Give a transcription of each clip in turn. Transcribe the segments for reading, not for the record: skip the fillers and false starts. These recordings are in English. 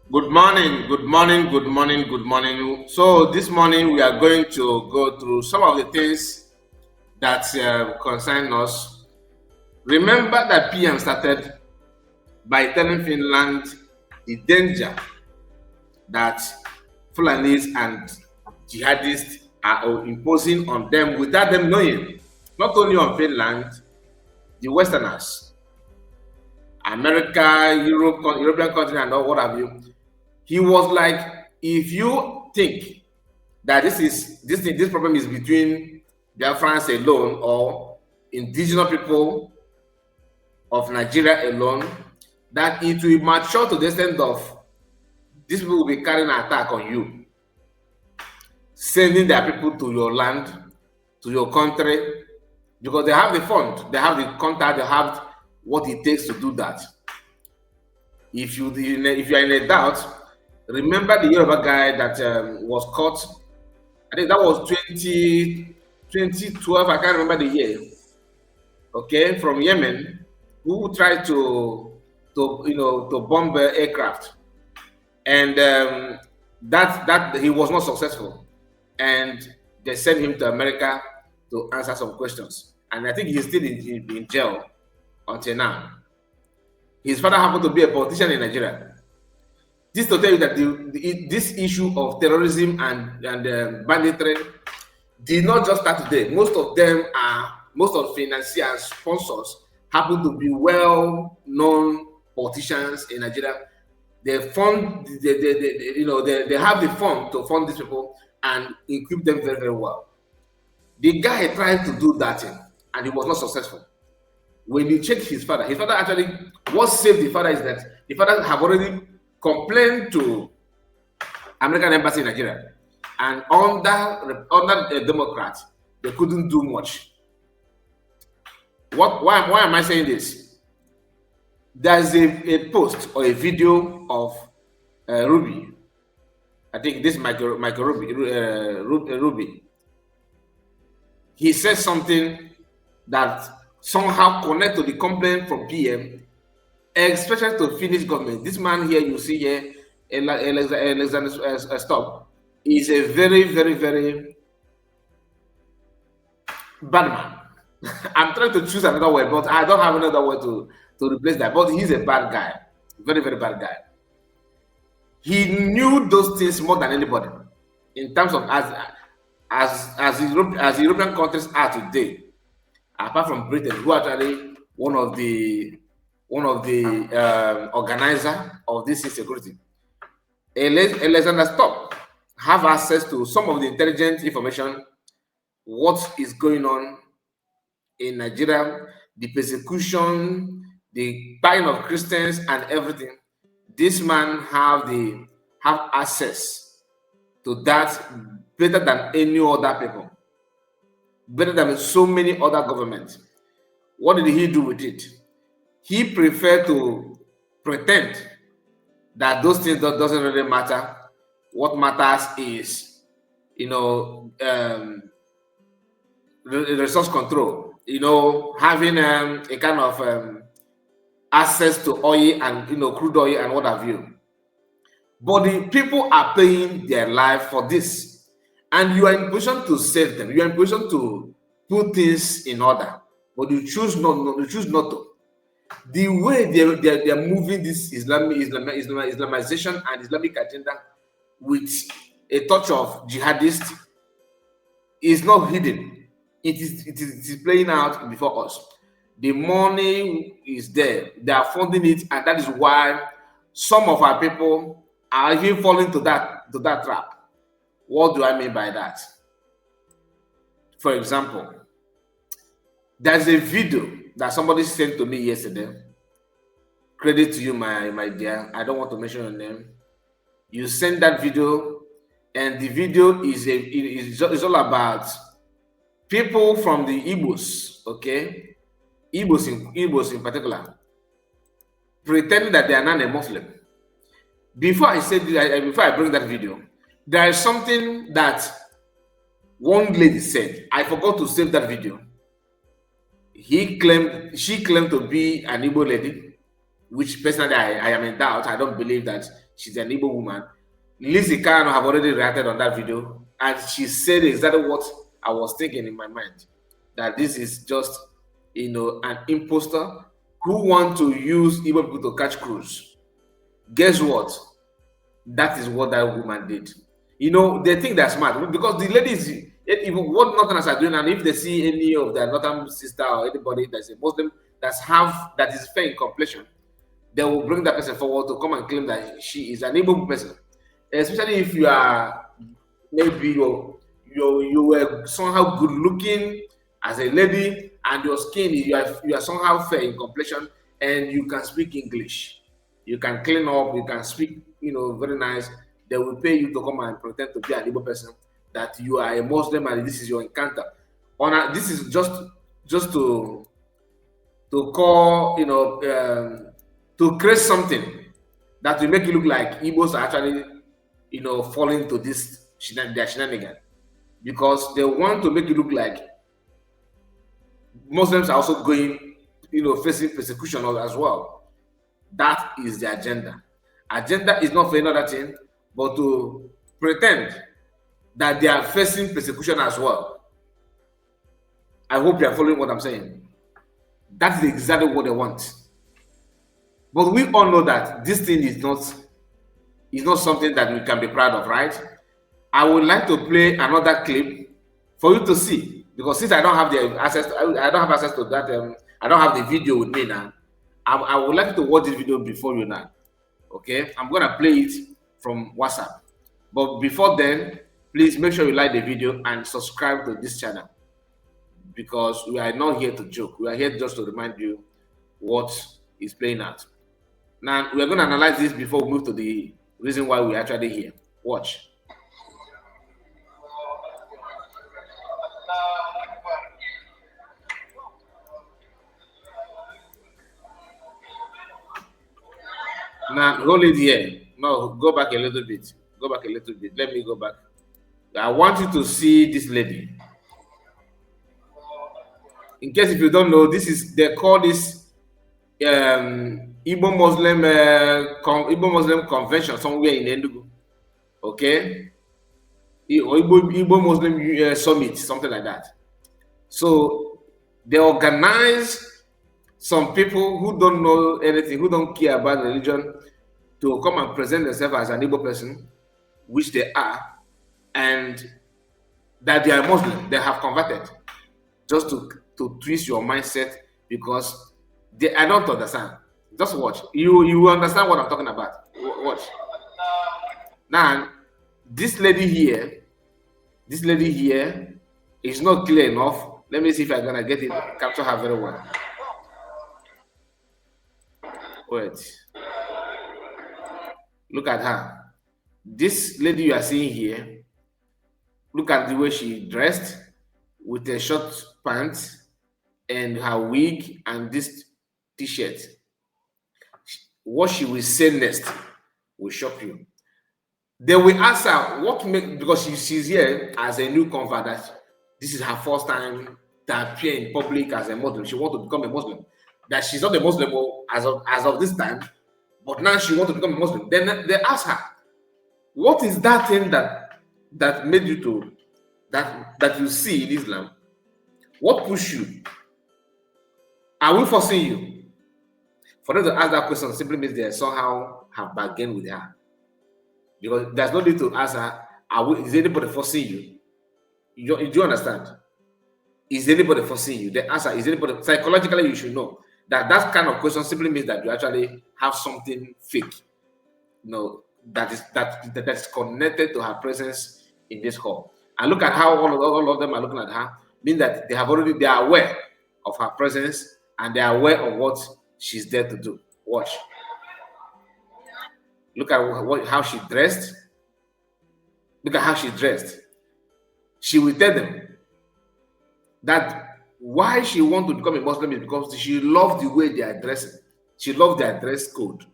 Good morning, good morning, good morning, good morning. So this morning we are going to go through some of the things that concern us. Remember that PM started by telling Finland the danger that Fulanis and jihadists are imposing on them without them knowing. Not only on Finland, the Westerners, America, European countries, and all what have you. He was like, if you think that this problem is between Biafrans alone or indigenous people of Nigeria alone, that it will mature to the extent of these people will be carrying an attack on you, sending their people to your land, to your country, because they have the fund, they have the contact, they have what it takes to do that. If you are in a doubt, remember the Yoruba guy that was caught. I think that was 2012. I can't remember the year. Okay, from Yemen, who tried to bomb aircraft, and that he was not successful, and they sent him to America to answer some questions, and I think he's still in jail until now. His father happened to be a politician in Nigeria. This to tell you that this issue of terrorism and banditry did not just start today. Most of financiers, sponsors happen to be well-known politicians in Nigeria. They fund, they have the fund to fund these people and equip them very, very well. The guy tried to do that thing, and he was not successful. When you check his father actually, what saved the father is that the father have already complained to American embassy in Nigeria, and under a Democrat, they couldn't do much. Why am I saying this? There's a post or a video of Ruby. I think this Michael Ruby. He said something that somehow connect to the complaint from PM, especially to Finnish government. This man here, you see here, Alexander Stop, is a very, very, very bad man. I'm trying to choose another word, but I don't have another word to replace that. But he's a bad guy, very, very bad guy. He knew those things more than anybody, in terms of as European countries are today. Apart from Britain, who are actually one of the organizer of this insecurity. Alexander Stop have access to some of the intelligence information, what is going on in Nigeria, the persecution, the buying of Christians and everything. This man have access to that better than any other people, better than so many other governments. What did he do with it? He preferred to pretend that those things doesn't really matter. What matters is, resource control. Having a kind of access to oil and crude oil and what have you. But the people are paying their life for this, and you are in position to save them. You are in position to put things in order, but you choose not. You choose not to. The way they are moving this Islamization and Islamic agenda with a touch of jihadist is not hidden. It is playing out before us. The money is there. They are funding it, and that is why some of our people are even falling to that trap. What do I mean by that? For example, there's a video that somebody sent to me yesterday. Credit to you, my dear. I don't want to mention your name. You sent that video, and the video is all about people from the Igbos, okay? Igbos in particular, pretending that they are not a Muslim. Before I bring that video, there is something that one lady said. I forgot to save that video. She claimed to be an Igbo lady, which personally I am in doubt. I don't believe that she's an Igbo woman. Lizzie Kano have already reacted on that video, and she said exactly what I was thinking in my mind, that this is just, an imposter who want to use Igbo people to catch cruise. Guess what? That is what that woman did. They think they're smart because the ladies, even what Northerners are doing, and if they see any of their Northern sister or anybody that's a Muslim that is fair in complexion, they will bring that person forward to come and claim that she is an Igbo person. Especially if you are, maybe you were somehow good looking as a lady, and your skin is, you are somehow fair in complexion, and you can speak English, you can clean up, you can speak, very nice. They will pay you to come and pretend to be an Igbo person, that you are a Muslim and this is your encounter. This is just to call, to create something that will make you look like Igbos are actually, falling to this their shenanigan, because they want to make you look like Muslims are also going, facing persecution as well. That is the agenda. Agenda is not for another thing, but to pretend that they are facing persecution as well. I hope you are following what I'm saying. That's exactly what they want. But we all know that this thing is not something that we can be proud of, right? I would like to play another clip for you to see, because since I don't have the access, I don't have access to that. I don't have the video with me now. I would like to watch this video before you now. Okay, I'm gonna play it from WhatsApp. But before then, please make sure you like the video and subscribe to this channel, because we are not here to joke. We are here just to remind you what is playing out. Now, we are going to analyze this before we move to the reason why we're actually here. Watch. Now, hold it here. No, go back a little bit. Go back a little bit. Let me go back. I want you to see this lady. In case if you don't know, they call this Igbo Muslim convention somewhere in Enugu. Okay? Igbo Muslim summit, something like that. So they organize some people who don't know anything, who don't care about religion, to come and present themselves as an Igbo person, which they are, and that they are Muslim, they have converted, just to twist your mindset, because I don't understand. Just watch. You will understand what I'm talking about. Watch. Now, this lady here is not clear enough. Let me see if I'm gonna get it, capture her very well. Wait. Look at her. This lady you are seeing here, look at the way she dressed, with a short pants and her wig and this t-shirt. What she will say next will shock you. They will ask her because she's here as a new convert, that this is her first time to appear in public as a Muslim. She wants to become a Muslim. That she's not a Muslim as of this time, but now she wants to become a Muslim. Then they ask her, what is that thing that made you to that you see in Islam? What pushed you? Are we forcing you? For them to ask that question simply means they somehow have bargained with her. Because there's no need to ask her, is anybody forcing you? Do you understand? Is anybody forcing you? The answer is anybody. Psychologically, you should know that kind of question simply means that you actually have something fake. That is connected to her presence in this hall. And look at how all of them are looking at her, mean that they are aware of her presence and they are aware of what she's there to do. Watch. Look at how she dressed. Look at how she dressed. She will tell them that why she wants to become a Muslim is because she loves the way they are dressing. She loves their dress code.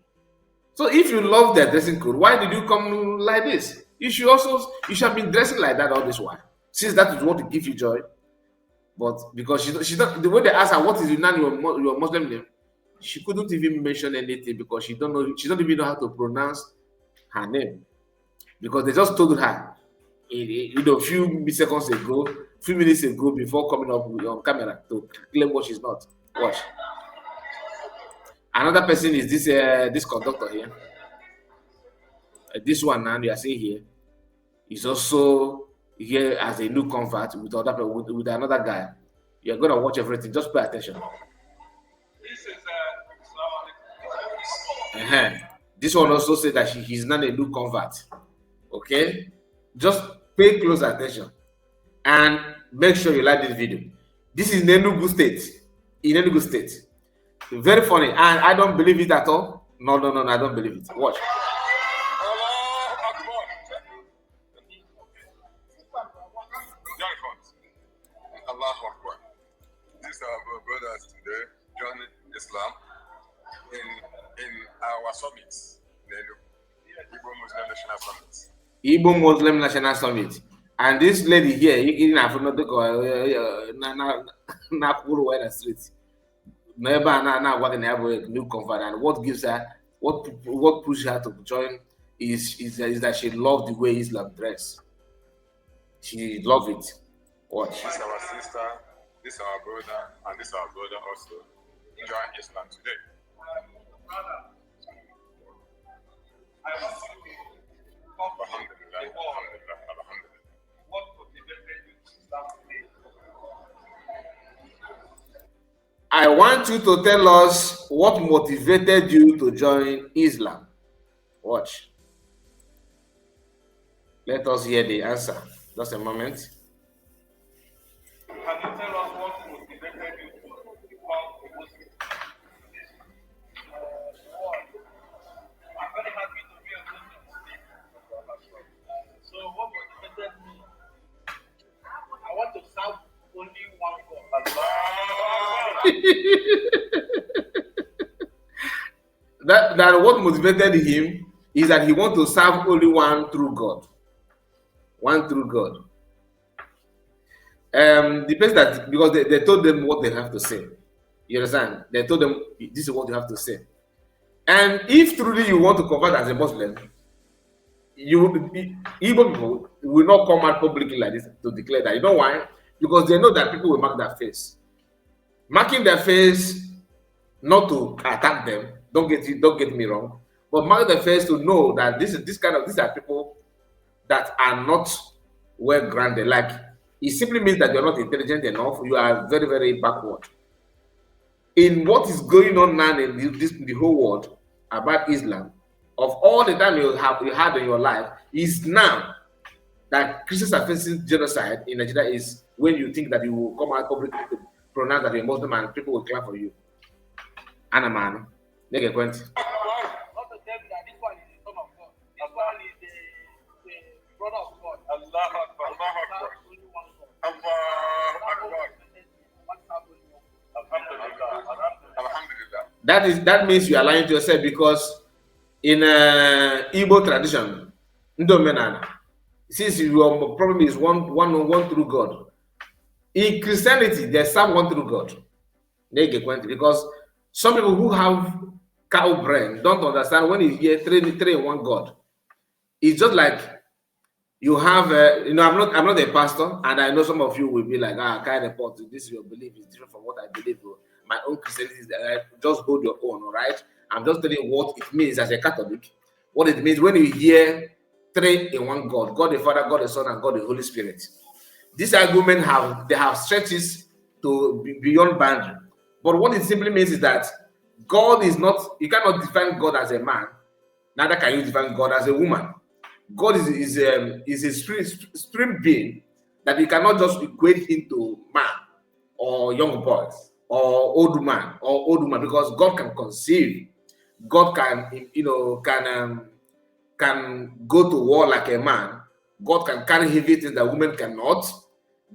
So if you love their dressing code, why did you come like this? You should have been dressing like that all this while, since that is what will give you joy. But because she's not, the way they ask her, what is your Muslim name? She couldn't even mention anything because she don't even know how to pronounce her name because they just told her, a few seconds ago, few minutes ago, before coming up on camera to claim what she's not. Watch. Another person is this conductor here. This one now you are seeing here is also here as a new convert with another guy. You're gonna watch everything. Just pay attention. This is Islamic. This one also said that he's not a new convert. Okay, just pay close attention and make sure you like this video. This is in Enugu State. In Enugu State. Very funny, and I don't believe it at all. No, I don't believe it. Watch. Allahu Akbar. These are our brothers today joining Islam in our summits, the Igbo Muslim National Summit. Igbo Muslim National Summit. And this lady here, in the street, new convert, and what gives her, what pushes her to join is that she loved the way Islam dress. She loved it. Watch. This is our sister, this is our brother, and this is our brother also join Islam today. I want you to tell us what motivated you to join Islam. Watch. Let us hear the answer. Just a moment. Can you tell us what motivated you to become a Muslim? I'm very happy to be a Muslim. So what motivated me? I want to serve only one God. that what motivated him is that he wants to serve only one true God. One true God. The place that, because they told them what they have to say. You understand? They told them this is what you have to say. And if truly you want to convert as a Muslim, Igbo people will not come out publicly like this to declare that. You know why? Because they know that people will mark their face. Marking their face, not to attack them. Don't get me wrong, but mark their face to know that these are people that are not well grounded. Like, it simply means that you're not intelligent enough. You are very, very backward in what is going on now in the whole world about Islam. Of all the time you had in your life, is now that Christians are facing genocide in Nigeria, is when you think that you will come out publicly to pronounce that you're Muslim and people will clap for you. Anna man, make a point. Not to tell you that this one is the son of God. This one is the brother of God. Allah Akbar. Allah Akbar. That means you are lying to yourself, because in Igbo tradition, since your problem is one true God, in Christianity they serve one true God. Because some people who have cow brain don't understand when you hear three in one God. It's just like you have, I'm not a pastor, and I know some of you will be like, kind of pot. This is your belief is different from what I believe. My own Christianity is that just hold your own, all right? I'm just telling you what it means as a Catholic. What it means when you hear three in one God: God the Father, God the Son, and God the Holy Spirit. These arguments have stretches to beyond boundary. But what it simply means is that God is not. You cannot define God as a man. Neither can you define God as a woman. God is a supreme being that you cannot just equate him to man or young boys or old man or old woman, because God can conceive. God can can go to war like a man. God can carry heavy things that women cannot.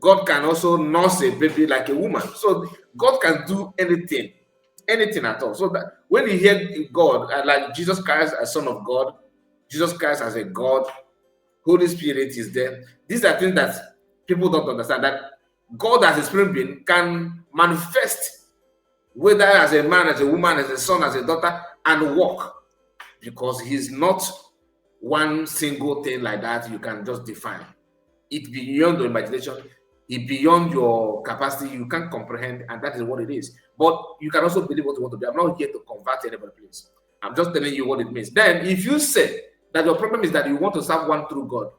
God can also nurse a baby like a woman. So God can do anything at all. So that when you hear God, like Jesus Christ as Son of God, Jesus Christ as a God, Holy Spirit is there. These are things that people don't understand, that God as a spirit being can manifest, whether as a man, as a woman, as a son, as a daughter, and walk, because he's not one single thing like that you can just define. It beyond your imagination, it beyond your capacity, you can't comprehend, and that is what it is. But you can also believe what you want to be. I'm not here to convert anybody, please. I'm just telling you what it means. Then, if you say that your problem is that you want to serve one true God,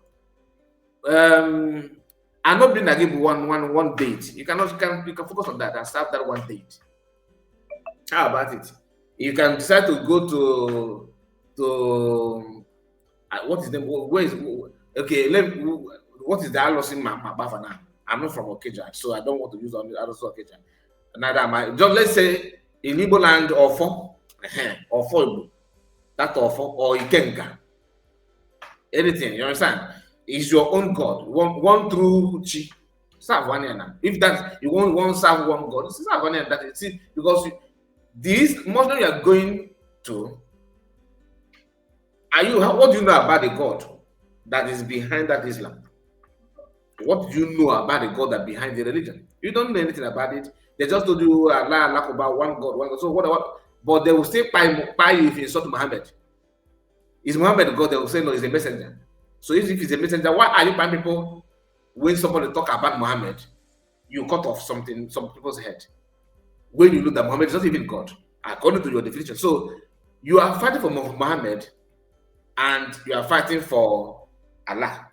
I'm not being against one date. You can focus on that and serve that one date. How about it? You can decide to go to what is the where is okay? What is the Alos in my now? I'm not from Okeja, so I don't want to use Alos Okeja. Neither am I. Just let's say in Igbo land or Igbo, that or Ikenga, anything. You understand? Is your own God. One true chi. Serve one now. If that you won't serve one God, serve one that is it. Because this Muslim you are going to, what do you know about the God that is behind that Islam? What do you know about the God that behind the religion? You don't know anything about it. They just told you Allah about one God. So what? But they will still pay you if you insult Muhammad. Is Muhammad God? They will say no, he's a messenger. So if he's a messenger, why are you buying people when somebody talk about Muhammad? You cut off some people's head. When you look that Muhammad is not even God, according to your definition. So you are fighting for Muhammad and you are fighting for Allah.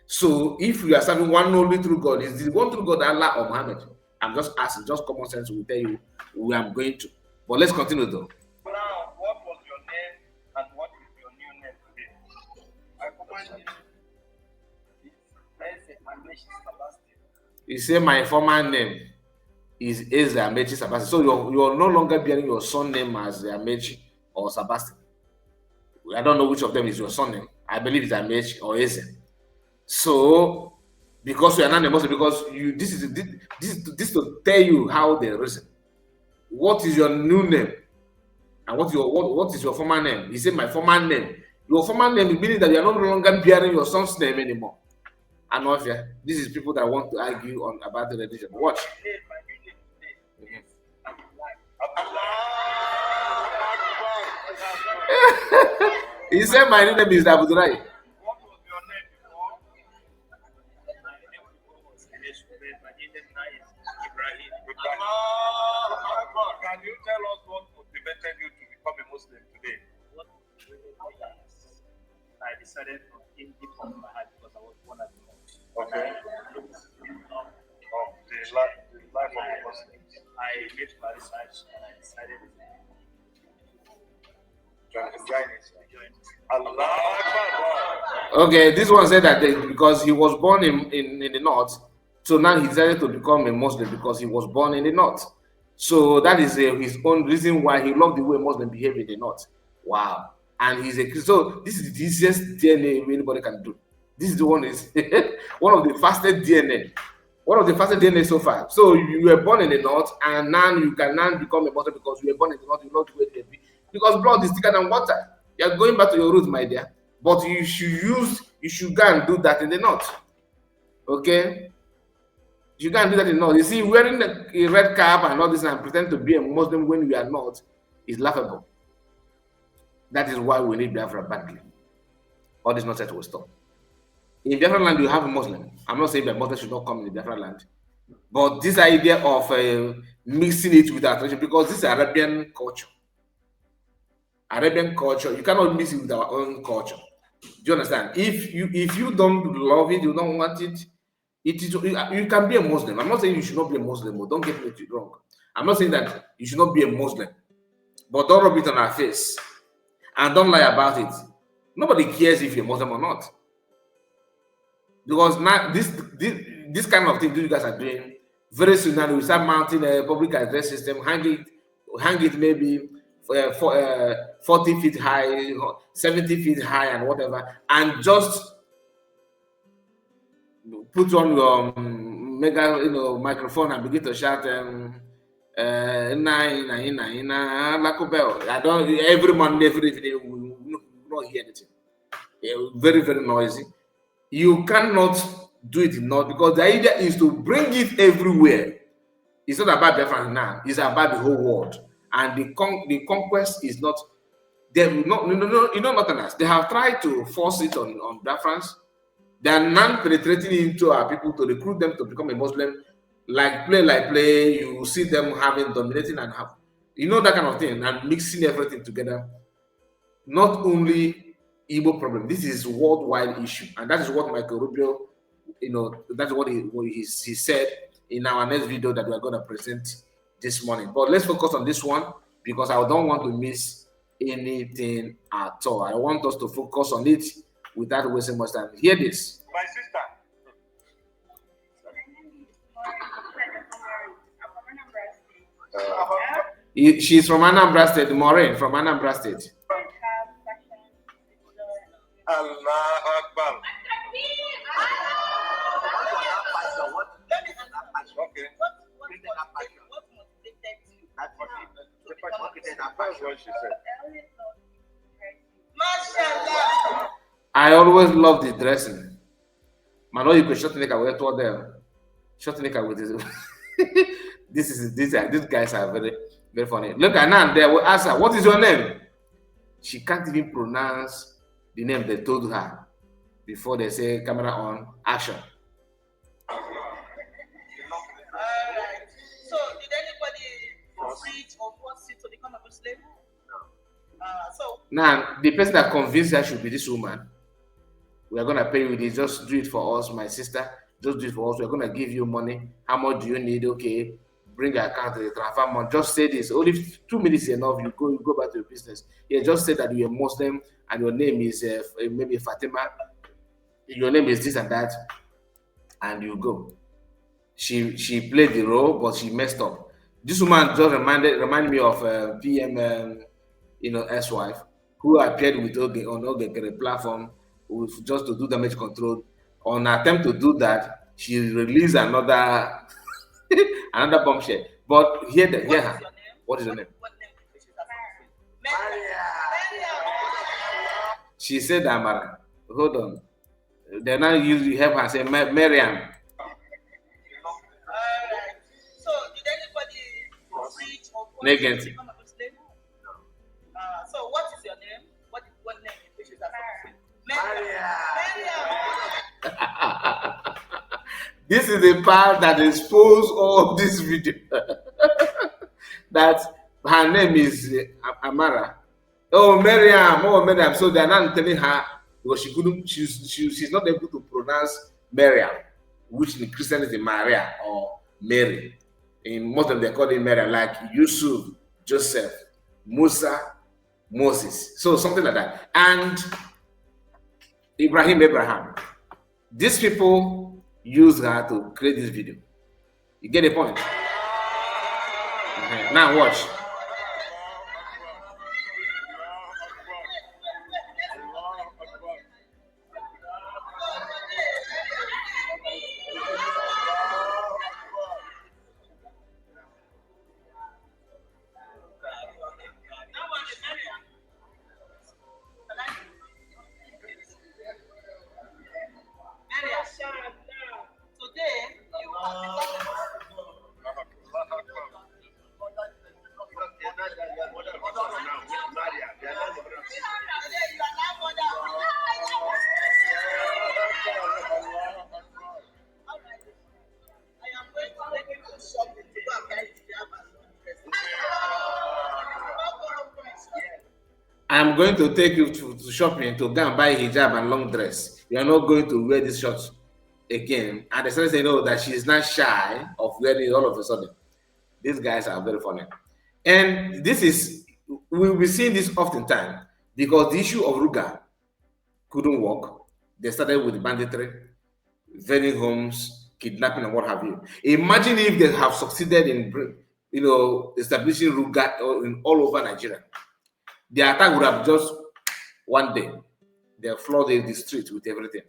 So if you are serving one only true God, is the one true God Allah or Muhammad? I'm just asking, just common sense will tell you where I'm going to. But let's continue though. Now, what was your name and what is your new name today? I former name is Sebastian. You say my former name is Amechi Sebastian. So you're no longer bearing your son name as Amechi or Sebastian. I don't know which of them is your son name. I believe it's Amechi or Eze. So because you are not a Muslim, because this is to tell you how they reason. What is your new name? And what is your former name? He said my former name. Your former name meaning that you are no longer bearing your son's name anymore. I know if this is people that want to argue about the religion. Watch. He said my name is Abudulai. What was your name before? My name before was my name now is Ibrahim. Can you tell us what motivated you to become a Muslim today? What I decided from in deep of my heart because I was born as a Muslim. Okay. The life of a Muslim. I made my research and I decided to join it. Okay, this one said that because he was born in the north, so now he decided to become a Muslim because he was born in the north. So that is his own reason why he loved the way Muslims behave in the north. Wow. And he's a Christian. So this is the easiest DNA anybody can do. This is the one is one of the fastest DNA. One of the fastest DNA so far. So you were born in the north, and now you can now become a Muslim because you were born in the north. You love the way they be. Because blood is thicker than water. You are going back to your roots, my dear. But you should go and do that in the north. Okay? You can't do that in the north. You see, wearing a red cap and all this and pretend to be a Muslim when we are not is laughable. That is why we need Biafra badly. All this nonsense will stop. In Biafra land, you have a Muslim. I'm not saying that Muslims should not come in the Biafra land. But this idea of mixing it with our tradition, because this is Arabian culture. Arabian culture, you cannot mix it with our own culture. Do you understand? If you don't love it, you don't want it, you can be a Muslim. I'm not saying you should not be a Muslim, but don't get me wrong. I'm not saying that you should not be a Muslim, but don't rub it on our face and don't lie about it. Nobody cares if you're Muslim or not, because now this kind of thing you guys are doing very soon. Now we start mounting a public address system, hang it maybe 40 feet high, 70 feet high, and whatever, and just put on your mega microphone and begin to shout I don't every Monday, every evening we will not hear anything. Very, very noisy. You cannot do it enough because the idea is to bring it everywhere. It's not about Biafra now, it's about the whole world. And the conquest is not They will not, Northerners. They have tried to force it on Biafrans. They are non-penetrating into our people to recruit them to become a Muslim. Like play, you see them having dominating and have, that kind of thing, and mixing everything together. Not only Igbo problem, this is worldwide issue, and that is what Michael Rubio, that's what he said in our next video that we are going to present this morning. But let's focus on this one because I don't want to miss anything at all. I want us to focus on it without wasting much time. Hear this. My sister. She's from Anambra State, Maureen from Anambra State. Allah Akbar. Okay. That's what she said. I always love the dressing. Man, you could short nigga with what there. Short nigga with this. These guys are very, very funny. Look at Nan there. We ask her, what is your name? She can't even pronounce the name they told her before they say camera on, action. So, did anybody preach or force you to become a Muslim? Now, the person that convinced her should be this woman. We are going to pay you this. Just do it for us, my sister. Just do it for us. We're going to give you money. How much do you need? Okay. Bring your account to the transfer money. Just say this. Only 2 minutes is enough. You go back to your business. Yeah, just say that you're a Muslim and your name is maybe Fatima. Your name is this and that. And you go. She played the role, but she messed up. This woman just reminded me of PM, ex-wife, who appeared with Oge on Oge platform with just to do damage control. On an attempt to do that, she released another another bombshell. But hear her. What is your name? She said Amara. Hold on. Then now you help her say Miriam. So did anybody preach or Negative. become a Muslim? So what is your name? What name which is This is the part that exposed all this video. That her name is Amara. Oh, Miriam. So they're not telling her because she couldn't. She's not able to pronounce Miriam, which in Christianity Maria or Mary. In Muslim they call it Miriam, like Yusuf, Joseph, Musa, Moses. So something like that. And Abraham. These people use her to create this video. You get the point? Okay. Now watch. I'm going to take you to shopping to go and buy hijab and long dress. You are not going to wear this shorts again. And they started saying, no, that she is not shy of wearing it all of a sudden. These guys are very funny. And we'll be seeing this oftentimes because the issue of Ruga couldn't work. They started with banditry, vending homes, kidnapping, and what have you. Imagine if they have succeeded in, establishing Ruga in all over Nigeria. The attack would have just one day. They flooded the street with everything.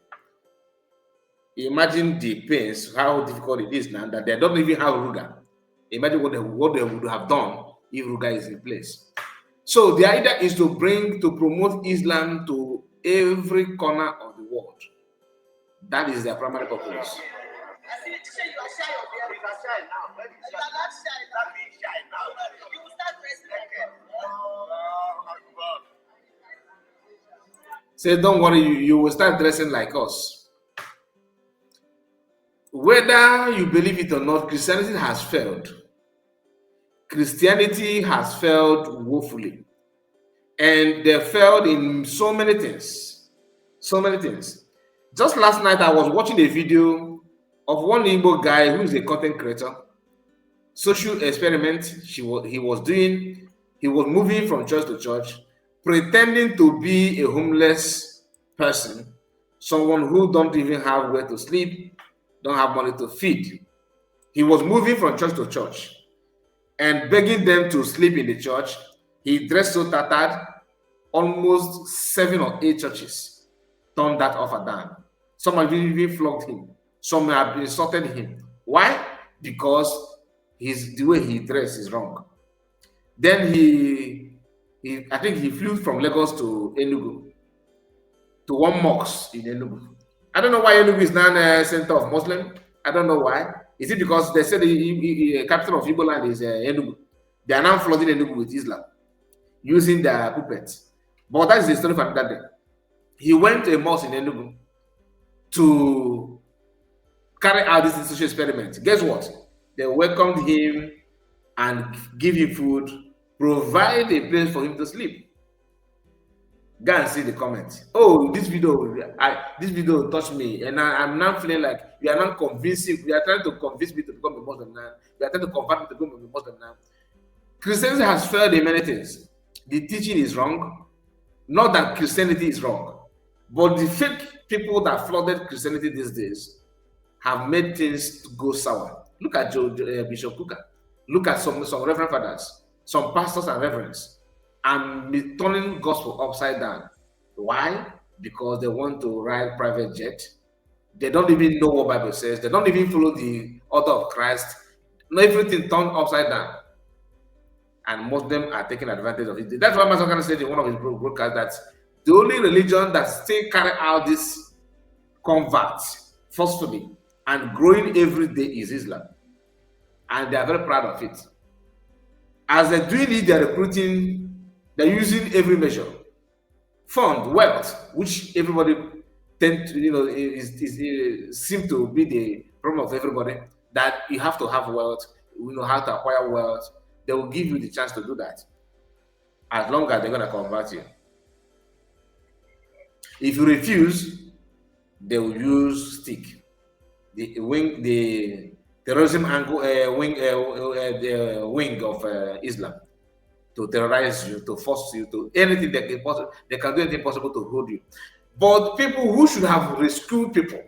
Imagine the pains, how difficult it is now that they don't even have Ruga. Imagine what they would have done if Ruga is in place. So the idea is to promote Islam to every corner of the world. That is their primary purpose. Say, don't worry, you will start dressing like us. Whether you believe it or not, Christianity has failed. Christianity has failed woefully. And they failed in so many things. So many things. Just last night, I was watching a video of one Igbo guy who is a content creator. Social experiment he was doing. He was moving from church to church, pretending to be a homeless person, someone who don't even have where to sleep, don't have money to feed. He was moving from church to church and begging them to sleep in the church. He dressed so tattered, almost 7 or 8 churches turned that offer down. Some have even flogged him. Some have insulted him. Why? Because the way he dressed is wrong. Then I think he flew from Lagos to Enugu, to one mosque in Enugu. I don't know why Enugu is now a center of Muslim. I don't know why. Is it because they said the capital of Igbo land is Enugu? They are now flooding Enugu with Islam, using their puppets. But that is the story from that day. He went to a mosque in Enugu to carry out this social experiment. Guess what? They welcomed him and give him food, provide a place for him to sleep. Go and see the comments. Oh, this video touched me, and I'm now feeling like you are not convincing. You are trying to convince me to become a Muslim now. You are trying to convert me to become a Muslim now. Christianity has failed in many things. The teaching is wrong. Not that Christianity is wrong, but the fake people that flooded Christianity these days have made things go sour. Look at Bishop Kuka. Look at some reverend fathers, some pastors and reverends, and turning gospel upside down. Why? Because they want to ride private jet. They don't even know what Bible says. They don't even follow the order of Christ. Everything turned upside down. And Muslims are taking advantage of it. That's why Master said in one of his broadcasts that the only religion that still carry out this convert forcefully and growing every day is Islam. And they are very proud of it. As they're doing it, they're recruiting, they're using every measure. Fund, wealth, which everybody tend to, seem to be the problem of everybody, that you have to have wealth, you know how to acquire wealth. They will give you the chance to do that, as long as they're going to convert you. If you refuse, they will use stick, the terrorism angle, the wing of Islam, to terrorize you, to force you to anything they can do anything possible to hold you. But people who should have rescued people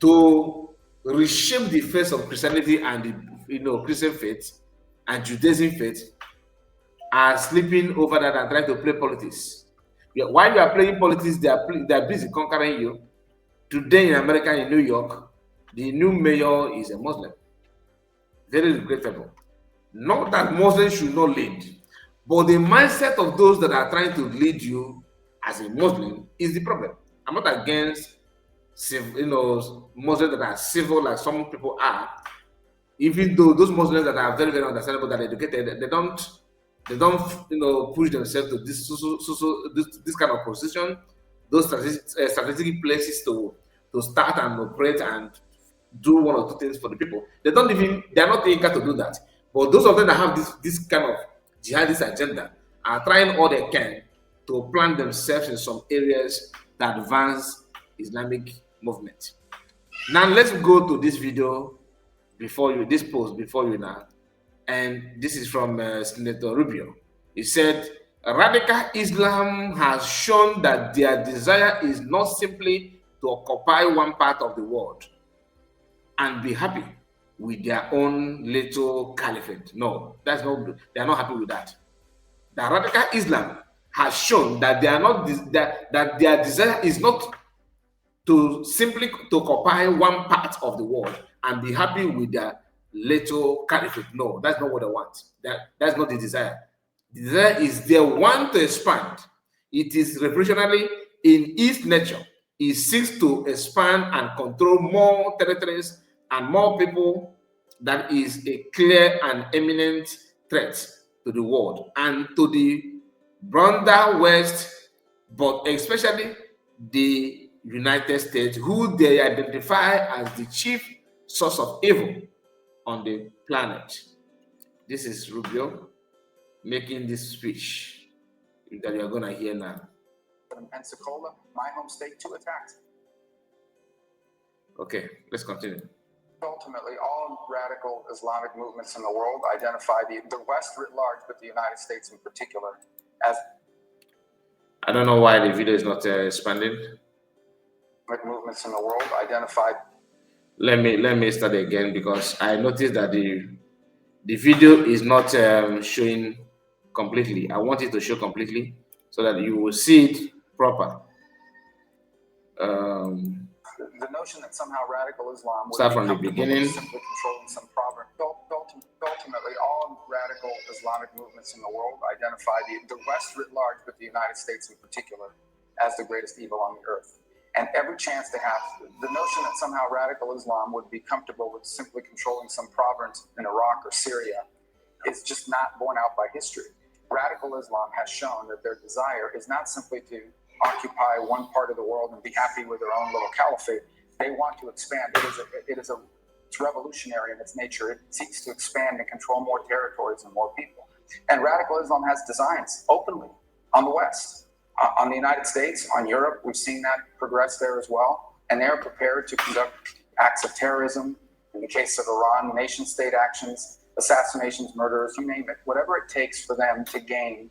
to reshape the face of Christianity and the Christian faith and Judaism faith are sleeping over that and trying to play politics. While you are playing politics, they are busy conquering you. Today in America, in New York, the new mayor is a Muslim. Very regrettable. Not that Muslims should not lead, but the mindset of those that are trying to lead you as a Muslim is the problem. I'm not against Muslims that are civil like some people are, even though those Muslims that are very, very understandable, that are educated, they don't push themselves to this kind of position, those strategic places to start and operate and do one or two things for the people. They are not eager to do that. But those of them that have this kind of jihadist agenda are trying all they can to plant themselves in some areas that advance Islamic movement. Now let's go to this video this post before you now. And this is from Senator Rubio. He said, radical Islam has shown that their desire is not simply to occupy one part of the world and be happy with their own little caliphate. No, they are not happy with that. The radical Islam has shown that that their desire is not to simply to occupy one part of the world and be happy with their little caliphate. No, that's not what they want. That's not the desire. The desire is they want to expand. It is revolutionary in its nature. It seeks to expand and control more territories and more people. That is a clear and imminent threat to the world and to the broader West but especially the United States, who they identify as the chief source of evil on the planet. This is Rubio making this speech that you're going to hear now. In Pensacola, my home state, 2 attacks. Okay, let's continue. Ultimately, all radical Islamic movements in the world identify the West writ large, but the United States in particular, as I don't know why the video is not expanding. Movements in the world identified. Let me start again, because I noticed that the video is not showing completely. I want it to show completely so that you will see it proper. The notion that somehow radical Islam would Start be from the comfortable beginning. with simply controlling some province. Ultimately, all radical Islamic movements in the world identify the West writ large, but the United States in particular, as the greatest evil on the earth. And every chance they have, the notion that somehow radical Islam would be comfortable with simply controlling some province in Iraq or Syria is just not borne out by history. Radical Islam has shown that their desire is not simply to occupy one part of the world and be happy with their own little caliphate. They want to expand. It's revolutionary in its nature. It seeks to expand and control more territories and more people. And radical Islam has designs openly on the West, on the United States, on Europe. We've seen that progress there as well. And they're prepared to conduct acts of terrorism. In the case of Iran, nation-state actions, assassinations, murders, you name it, whatever it takes for them to gain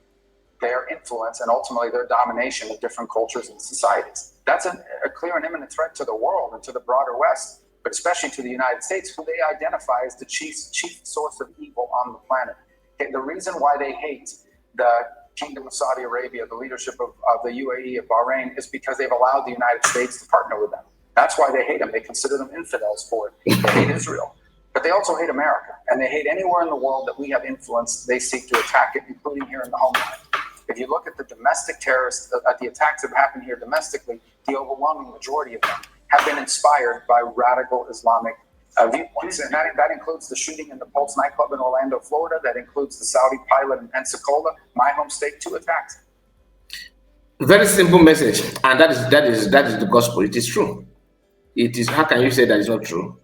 their influence and ultimately their domination of different cultures and societies. That's a clear and imminent threat to the world and to the broader West, but especially to the United States, who they identify as the chief source of evil on the planet. The reason why they hate the Kingdom of Saudi Arabia, the leadership of the UAE, of Bahrain, is because they've allowed the United States to partner with them. That's why they hate them. They consider them infidels for it. They hate Israel. But they also hate America, and they hate anywhere in the world that we have influence. They seek to attack it, including here in the homeland. If you look at the domestic terrorists, at the attacks that have happened here domestically, the overwhelming majority of them have been inspired by radical Islamic viewpoints. And that includes the shooting in the Pulse nightclub in Orlando, Florida. That includes the Saudi pilot in Pensacola, my home state, 2 attacks. Very simple message, and that is the gospel. It is true. It is. How can you say that it's not true?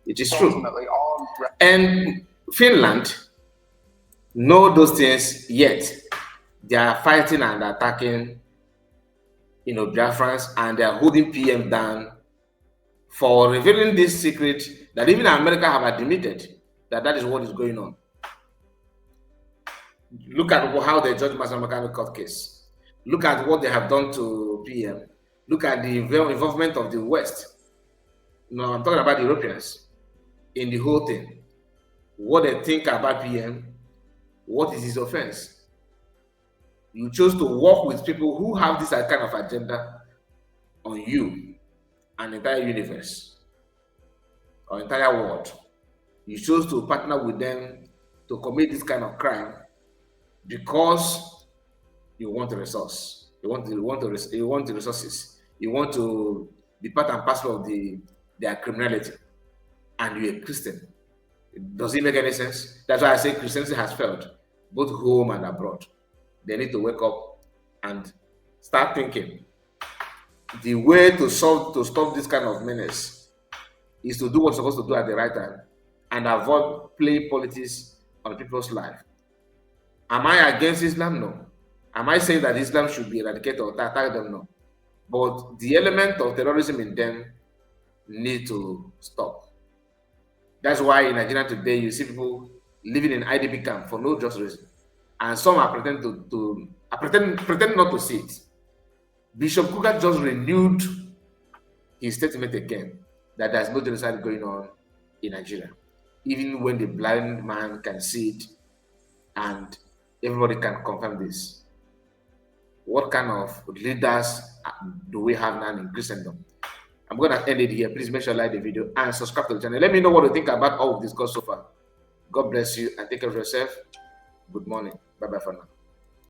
It is true. Ultimately, all And Finland know those things, yet they are fighting and attacking, Biafrans, and they are holding PM down for revealing this secret that even America have admitted that is what is going on. Look at how they judge Master Mechanic court case. Look at what they have done to PM. Look at the involvement of the West. I'm talking about the Europeans in the whole thing. What they think about PM, what is his offense? You chose to work with people who have this kind of agenda on you, an entire universe, or entire world. You chose to partner with them to commit this kind of crime because you want the resource. You want the resources. You want to be part and parcel of their criminality, and you're a Christian. Does it make any sense? That's why I say Christianity has failed, both home and abroad. They need to wake up and start thinking. The way to stop this kind of menace is to do what's supposed to do at the right time and avoid playing politics on people's life. Am I against Islam? No. Am I saying that Islam should be eradicated or attack them? No. But the element of terrorism in them need to stop. That's why in Nigeria today you see people living in IDP camp for no just reason. And some are pretend not to see it. Bishop Kuka just renewed his statement again that there's no genocide going on in Nigeria, even when the blind man can see it and everybody can confirm this. What kind of leaders do we have now in Christendom? I'm going to end it here. Please make sure you like the video and subscribe to the channel. Let me know what you think about all of this so far. God bless you and take care of yourself. Good morning. Bye-bye for now.